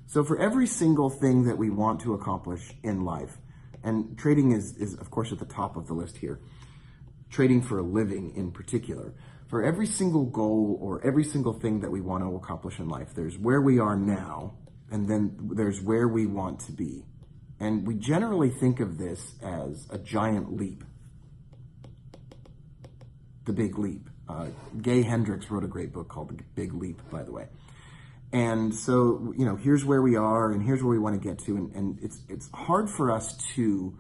So for every single thing that we want to accomplish in life, and trading is of course at the top of the list here, trading for a living in particular, for every single goal or every single thing that we want to accomplish in life, there's where we are now, and then there's where we want to be. And we generally think of this as a giant leap. The Big Leap. Gay Hendricks wrote a great book called The Big Leap, by the way. And so, here's where we are and here's where we want to get to. And it's hard for us to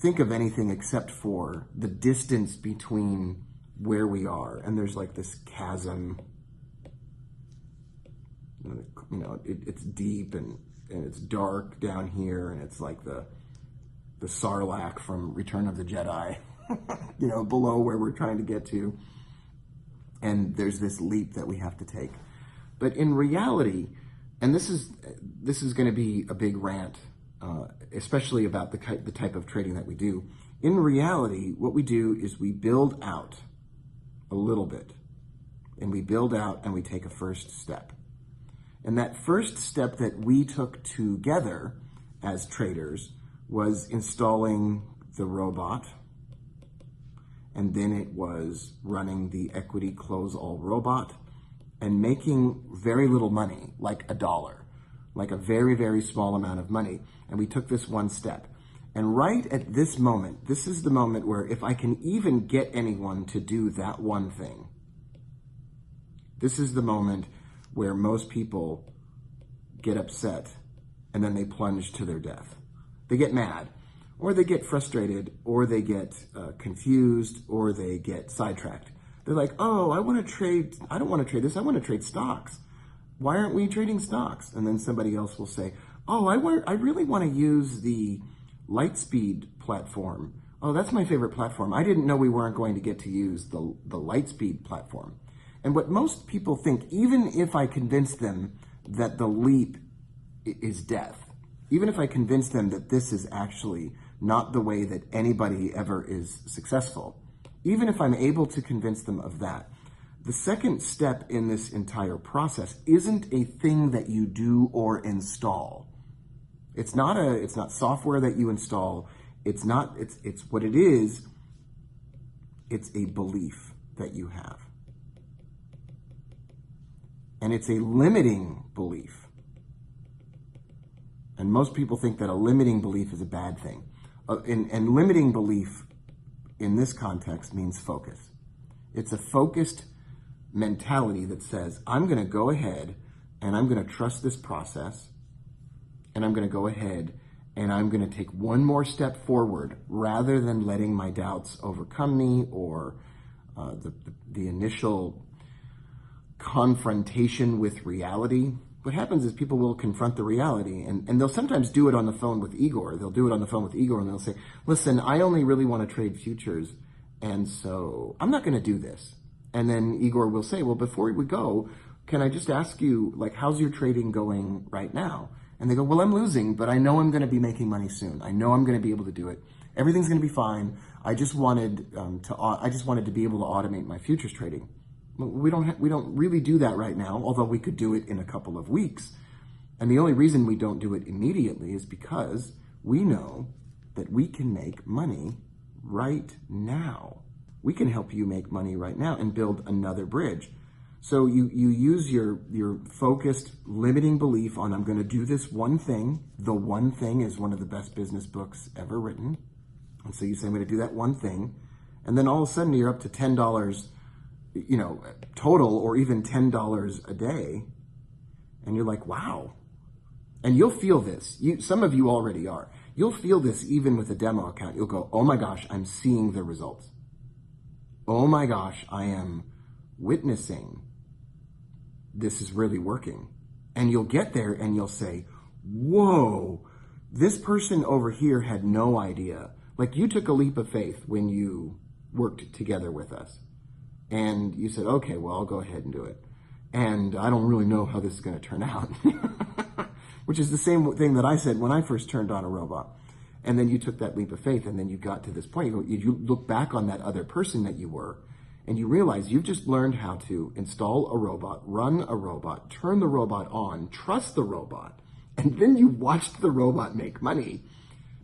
think of anything except for the distance between where we are. And there's like this chasm, it's deep and it's dark down here. And it's like the Sarlacc from Return of the Jedi, below where we're trying to get to. And there's this leap that we have to take. But in reality, and this is going to be a big rant, especially about the type of trading that we do. In reality, what we do is we build out a little bit, and we build out and we take a first step. And that first step that we took together as traders was installing the robot, and then it was running the equity close all robot and making very little money, like $1, like a very, very small amount of money. And we took this one step. And right at this moment, this is the moment where if I can even get anyone to do that one thing, this is the moment where most people get upset and then they plunge to their death. They get mad, or they get frustrated, or they get confused, or they get sidetracked. They're like, oh, I don't want to trade this, I want to trade stocks. Why aren't we trading stocks? And then somebody else will say, oh, I really want to use the Lightspeed platform. Oh, that's my favorite platform. I didn't know we weren't going to get to use the Lightspeed platform. And what most people think, even if I convince them that the leap is death, even if I convince them that this is actually not the way that anybody ever is successful, even if I'm able to convince them of that, the second step in this entire process isn't a thing that you do or install. It's not software that you install. It's what it is. It's a belief that you have. And it's a limiting belief. And most people think that a limiting belief is a bad thing. And limiting belief in this context means focus. It's a focused mentality that says, I'm going to go ahead and I'm going to trust this process, and I'm going to go ahead and I'm going to take one more step forward rather than letting my doubts overcome me, or the initial confrontation with reality. What happens is people will confront the reality, and they'll sometimes do it on the phone with Igor. They'll do it on the phone with Igor, and they'll say, listen, I only really want to trade futures, and so I'm not going to do this. And then Igor will say, well, before we go, can I just ask you, how's your trading going right now? And they go, well, I'm losing, but I know I'm going to be making money soon. I know I'm going to be able to do it. Everything's going to be fine. I just wanted to be able to automate my futures trading. We don't really do that right now, although we could do it in a couple of weeks. And the only reason we don't do it immediately is because we know that we can make money right now. We can help you make money right now and build another bridge. So you use your focused, limiting belief on, I'm going to do this one thing. The one thing is one of the best business books ever written. And so you say, I'm going to do that one thing. And then all of a sudden you're up to $10, total, or even $10 a day. And you're like, wow. And you'll feel this. Some of you already are. You'll feel this even with a demo account. You'll go, oh my gosh, I'm seeing the results. Oh my gosh, I am witnessing this is really working. And you'll get there and you'll say, whoa, this person over here had no idea. Like, you took a leap of faith when you worked together with us. And you said, okay, well, I'll go ahead and do it. And I don't really know how this is going to turn out. Which is the same thing that I said when I first turned on a robot. And then you took that leap of faith, and then you got to this point. You look back on that other person that you were, and you realize you've just learned how to install a robot, run a robot, turn the robot on, trust the robot, and then you watched the robot make money.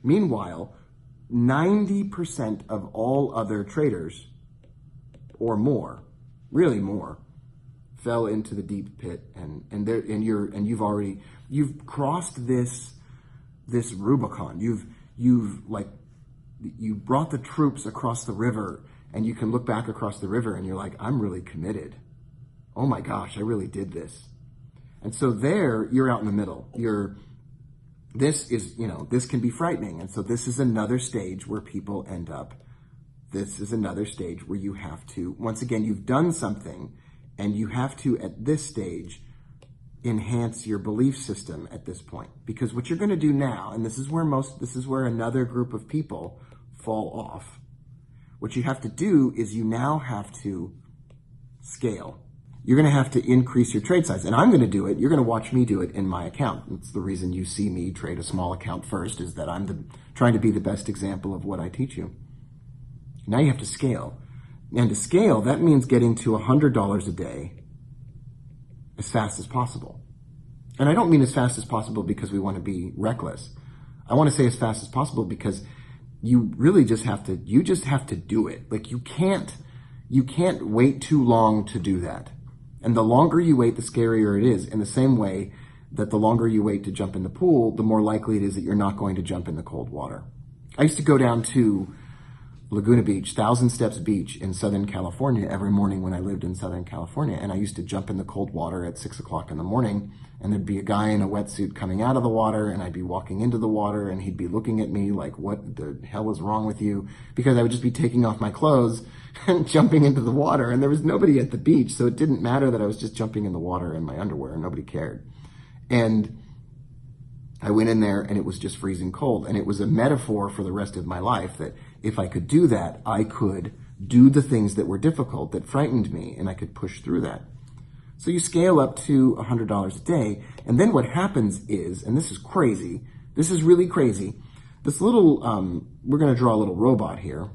Meanwhile, 90% of all other traders, or more, really more, fell into the deep pit, and you've crossed this Rubicon. You brought the troops across the river, and you can look back across the river and you're like, I'm really committed. Oh my gosh, I really did this. And so there, you're out in the middle. This can be frightening. And so this is another stage where people end up. This is another stage where you have to, once again, you've done something, and you have to, at this stage, enhance your belief system at this point. Because what you're going to do now, and this is where another group of people fall off. What you have to do is you now have to scale. You're going to have to increase your trade size. And I'm going to do it. You're going to watch me do it in my account. That's the reason you see me trade a small account first, is that I'm trying to be the best example of what I teach you. Now you have to scale. And to scale, that means getting to $100 a day as fast as possible. And I don't mean as fast as possible because we want to be reckless. I want to say as fast as possible because you really just have to do it. Like you can't wait too long to do that. And the longer you wait, the scarier it is. In the same way that the longer you wait to jump in the pool, the more likely it is that you're not going to jump in the cold water. I used to go down to Laguna Beach, Thousand Steps Beach in Southern California every morning when I lived in Southern California. And I used to jump in the cold water at 6 o'clock in the morning, and there'd be a guy in a wetsuit coming out of the water, and I'd be walking into the water, and he'd be looking at me like, what the hell is wrong with you? Because I would just be taking off my clothes and jumping into the water, and there was nobody at the beach, so it didn't matter that I was just jumping in the water in my underwear, and nobody cared. And I went in there, and it was just freezing cold, and it was a metaphor for the rest of my life that if I could do that, I could do the things that were difficult, that frightened me, and I could push through that. So you scale up to $100 a day, and then what happens is, and this is crazy, this is really crazy, this little, we're going to draw a little robot here.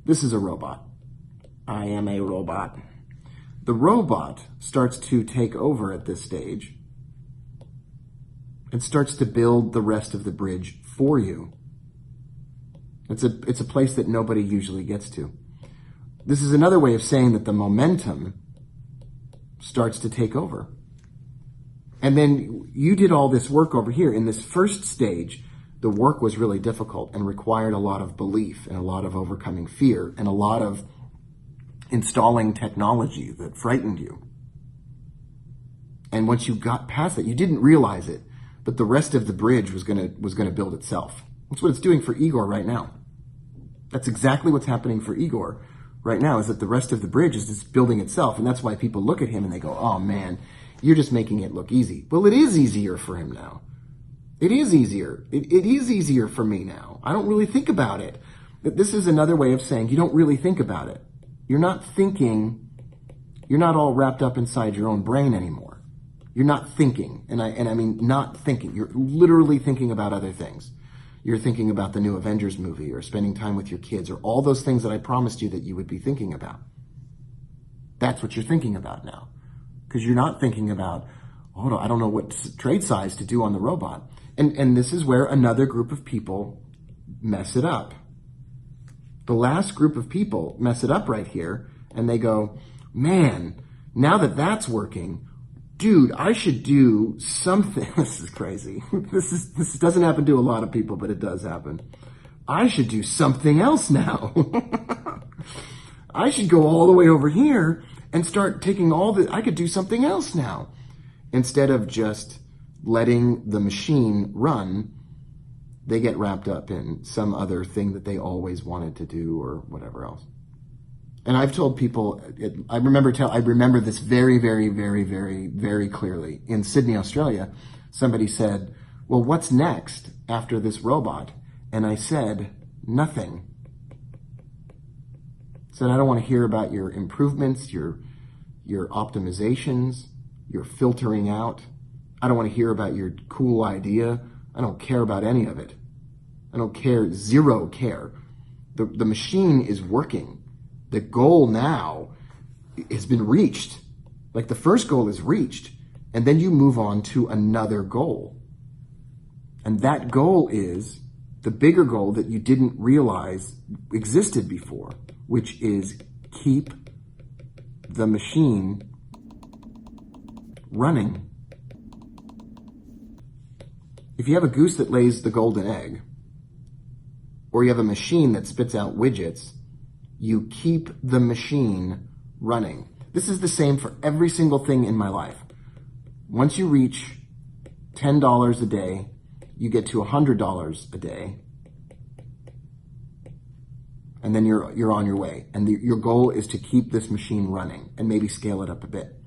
This is a robot. I am a robot. The robot starts to take over at this stage and starts to build the rest of the bridge for you. It's a place that nobody usually gets to. This is another way of saying that the momentum starts to take over. And then you did all this work over here. In this first stage, the work was really difficult and required a lot of belief and a lot of overcoming fear and a lot of installing technology that frightened you. And once you got past that, you didn't realize it, but the rest of the bridge was gonna build itself. That's what it's doing for Igor right now. That's exactly what's happening for Igor right now, is that the rest of the bridge is just building itself. And that's why people look at him and they go, oh man, you're just making it look easy. Well, it is easier for him now. It is easier. It is easier for me now. I don't really think about it. This is another way of saying you don't really think about it. You're not thinking, you're not all wrapped up inside your own brain anymore. You're not thinking, and I mean not thinking. You're literally thinking about other things. You're thinking about the new Avengers movie or spending time with your kids or all those things that I promised you that you would be thinking about. That's what you're thinking about now. Because you're not thinking about, oh, I don't know what trade size to do on the robot. And this is where another group of people mess it up. The last group of people mess it up right here, and they go, man, now that that's working, dude, I should do something. This is crazy. This doesn't happen to a lot of people, but it does happen. I should do something else now. I should go all the way over here and start taking I could do something else now. Instead of just letting the machine run, they get wrapped up in some other thing that they always wanted to do or whatever else. And I've told people, I remember this very, very, very, very, very clearly. In Sydney, Australia, somebody said, well, what's next after this robot? And I said, nothing. I said, I don't want to hear about your improvements, your optimizations, your filtering out. I don't want to hear about your cool idea. I don't care about any of it. I don't care, zero care. The machine is working. the goal now has been reached. Like the first goal is reached, and then you move on to another goal. And that goal is the bigger goal that you didn't realize existed before, which is keep the machine running. If you have a goose that lays the golden egg, or you have a machine that spits out widgets, you keep the machine running. This is the same for every single thing in my life. Once you reach $10 a day, you get to $100 a day, and then you're on your way. And your goal is to keep this machine running and maybe scale it up a bit.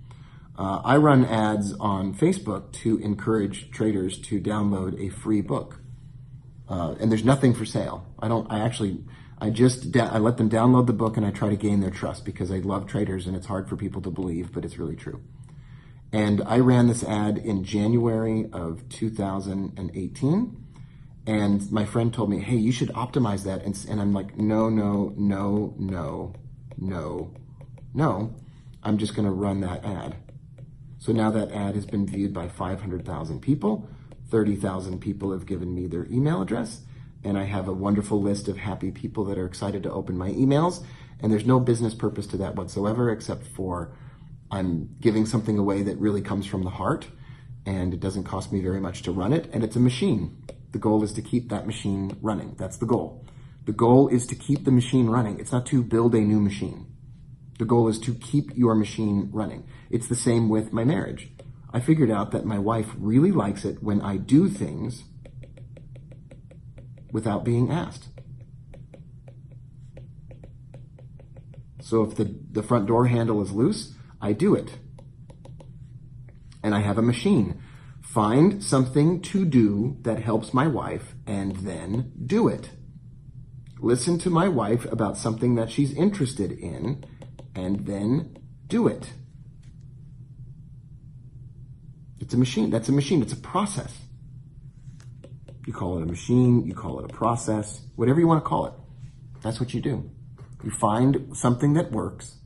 I run ads on Facebook to encourage traders to download a free book. And there's nothing for sale. I let them download the book, and I try to gain their trust because I love traders, and it's hard for people to believe, but it's really true. And I ran this ad in January of 2018, and my friend told me, hey, you should optimize that. And I'm like, no. I'm just going to run that ad. So now that ad has been viewed by 500,000 people. 30,000 people have given me their email address, and I have a wonderful list of happy people that are excited to open my emails. And there's no business purpose to that whatsoever, except for I'm giving something away that really comes from the heart, and it doesn't cost me very much to run it, and it's a machine. The goal is to keep that machine running. That's the goal. The goal is to keep the machine running. It's not to build a new machine. The goal is to keep your machine running. It's the same with my marriage. I figured out that my wife really likes it when I do things without being asked. So if the front door handle is loose, I do it. And I have a machine. Find something to do that helps my wife and then do it. Listen to my wife about something that she's interested in and then do it. It's a machine. That's a machine. It's a process. You call it a machine, you call it a process, whatever you want to call it. That's what you do. You find something that works,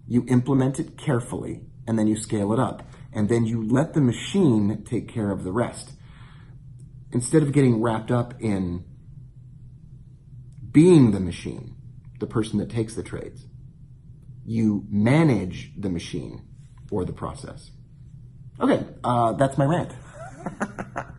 you implement it carefully, and then you scale it up. And then you let the machine take care of the rest. Instead of getting wrapped up in being the machine, the person that takes the trades, you manage the machine or the process. Okay, that's my rant.